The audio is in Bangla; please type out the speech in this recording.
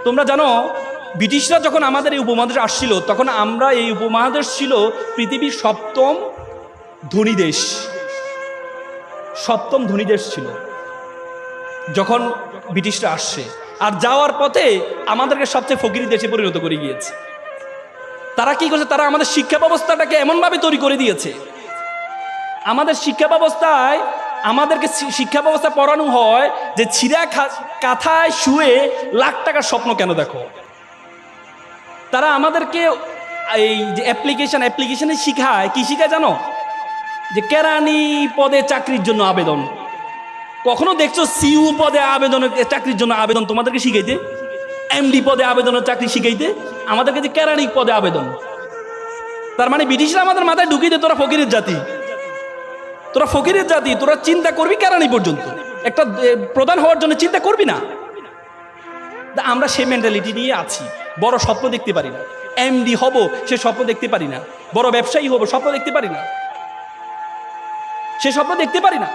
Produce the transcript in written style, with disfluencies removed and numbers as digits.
তোমরা জানো ব্রিটিশরা যখন আমাদের এই উপমহাদেশে আসছিল তখন আমরা এই উপমহাদেশ ছিল পৃথিবীর সপ্তম ধনী দেশ, সপ্তম ধনী দেশ ছিল যখন ব্রিটিশরা আসছে। আর যাওয়ার পথে আমাদেরকে সবচেয়ে ফকিরি দেশে পরিণত করে গিয়েছে। তারা কি করছে, তারা আমাদের শিক্ষা ব্যবস্থাটাকে এমনভাবে তৈরি করে দিয়েছে, আমাদের শিক্ষা ব্যবস্থায় আমাদেরকে শিক্ষা ব্যবস্থা পড়ানো হয় যে ছিঁড়া কাঁথায় শুয়ে লাখ টাকার স্বপ্ন কেন দেখো। তারা আমাদেরকে এই যে অ্যাপ্লিকেশনে শিখায়, কি শিখায় জানো, যে কেরানি পদে চাকরির জন্য আবেদন। কখনো দেখছো সিইউ পদে আবেদনের চাকরির জন্য আবেদন তোমাদেরকে শিখাইতে? এমডি পদে আবেদনের চাকরি শিখাইতে? আমাদেরকে যে কেরানি পদে আবেদন। তার মানে ব্রিটিশরা আমাদের মাথায় ঢুকিয়ে দেয় তোরা ফকিরের জাতি, তোরা ফকিরের জাতি, তোরা চিন্তা করবি কেরানি পর্যন্ত, একটা প্রধান হওয়ার জন্য চিন্তা করবি না। আমরা সেই মেন্টালিটি নিয়ে আছি। বড় স্বপ্ন দেখতে পারি না, এমডি হব সে স্বপ্ন দেখতে পারি না, বড় ব্যবসায়ী হব স্বপ্ন দেখতে পারি না, সে স্বপ্ন দেখতে পারি না।